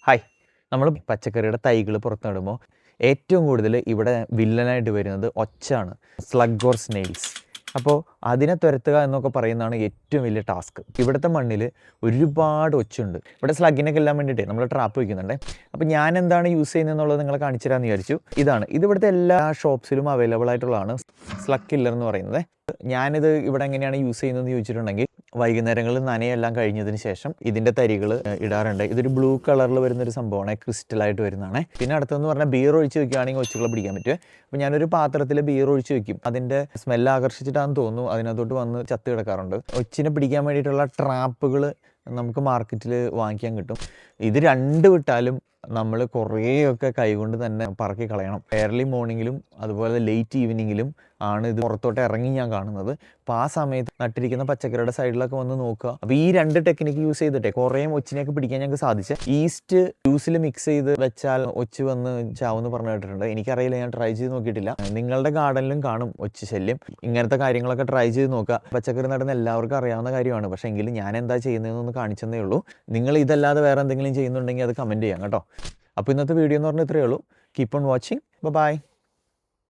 Hi, നമ്മൾ പച്ചക്കറിയുടെ തൈകൾ പുറത്തിടുമ്പോൾ ഏറ്റവും കൂടുതൽ ഇവിടെ വില്ലനായിട്ട് വരുന്നത് ഒച്ചാണ്, സ്ലഗ് ഓർ സ്നെയിൽസ്. അപ്പോൾ അതിനെ തുരത്തുക എന്നൊക്കെ പറയുന്നതാണ് ഏറ്റവും വലിയ ടാസ്ക്. ഇവിടുത്തെ മണ്ണിൽ ഒരുപാട് ഒച്ചുണ്ട്. ഇവിടെ സ്ലഗിനൊക്കെ എല്ലാം വേണ്ടിയിട്ട് നമ്മൾ ട്രാപ്പ് വയ്ക്കുന്നുണ്ട്. അപ്പോൾ ഞാൻ എന്താണ് യൂസ് ചെയ്യുന്നതെന്നുള്ളത് നിങ്ങളെ കാണിച്ചു തരാമെന്ന് വിചാരിച്ചു. ഇത് ഇവിടുത്തെ എല്ലാ ഷോപ്സിലും അവൈലബിൾ ആയിട്ടുള്ളതാണ് സ്ലഗ് കില്ലർ എന്ന് പറയുന്നത്. ഞാനിത് ഇവിടെ എങ്ങനെയാണ് യൂസ് ചെയ്യുന്നതെന്ന് ചോദിച്ചിട്ടുണ്ടെങ്കിൽ, വൈകുന്നേരങ്ങളിൽ നനയെല്ലാം കഴിഞ്ഞതിന് ശേഷം ഇതിൻ്റെ തരികൾ ഇടാറുണ്ട്. ഇതൊരു ബ്ലൂ കളറിൽ വരുന്നൊരു സംഭവമാണ്, ക്രിസ്റ്റലായിട്ട് വരുന്നതാണ്. പിന്നെ അടുത്തെന്ന് പറഞ്ഞാൽ ബിയർ ഒഴിച്ച് വെക്കുകയാണെങ്കിൽ ഒച്ചുകളെ പിടിക്കാൻ പറ്റും. അപ്പോൾ ഞാനൊരു പാത്രത്തിൽ ബിയർ ഒഴിച്ച് വെക്കും. അതിൻ്റെ സ്മെല്ല് ആകർഷിച്ചിട്ടാണെന്ന് തോന്നുന്നു അതിനകത്തോട്ട് വന്ന് ചത്ത് കിടക്കാറുണ്ട്. ഒച്ചിനെ പിടിക്കാൻ വേണ്ടിയിട്ടുള്ള ട്രാപ്പുകൾ നമുക്ക് മാർക്കറ്റിൽ വാങ്ങിക്കാൻ കിട്ടും. ഇത് രണ്ട് വിട്ടാലും നമ്മൾ കുറേയൊക്കെ കൈകൊണ്ട് തന്നെ പറക്കി കളയണം. ഏർലി മോർണിംഗിലും അതുപോലെ ലേറ്റ് ഈവനിങ്ങിലും ആണ് ഇത് പുറത്തോട്ട് ഇറങ്ങി ഞാൻ കാണുന്നത്. അപ്പോൾ ആ സമയത്ത് നട്ടിരിക്കുന്ന പച്ചക്കറിയുടെ സൈഡിലൊക്കെ വന്ന് നോക്കുക. അപ്പോൾ ഈ രണ്ട് ടെക്നിക്ക് യൂസ് ചെയ്തിട്ടേ കുറേ ഒച്ചിനെയൊക്കെ പിടിക്കാൻ ഞങ്ങൾക്ക് സാധിച്ചു. ഈസ്റ്റ് ജ്യൂസിൽ മിക്സ് ചെയ്ത് വെച്ചാൽ ഒച്ച് വന്ന് ചാവെന്ന് പറഞ്ഞു കേട്ടിട്ടുണ്ട്. എനിക്കറിയില്ല, ഞാൻ ട്രൈ ചെയ്ത് നോക്കിയിട്ടില്ല. നിങ്ങളുടെ ഗാർഡനിലും കാണും ഒച്ച് ശല്യം. ഇങ്ങനത്തെ കാര്യങ്ങളൊക്കെ ട്രൈ ചെയ്ത് നോക്കുക. പച്ചക്കറി നടുന്ന എല്ലാവർക്കും അറിയാവുന്ന കാര്യമാണ്. പക്ഷേ എങ്കിലും ഞാൻ എന്താ ചെയ്യുന്നതെന്നൊന്ന് കാണിച്ചതേ ഉള്ളൂ. നിങ്ങൾ ഇതല്ലാതെ വേറെ എന്തെങ്കിലും ചെയ്യുന്നുണ്ടെങ്കിൽ അത് കമൻറ്റ് ചെയ്യാം കേട്ടോ. അപ്പോൾ ഇന്നത്തെ വീഡിയോ എന്ന് പറഞ്ഞാൽ ഇത്രയേ ഉള്ളൂ. Keep on watching. ബൈ.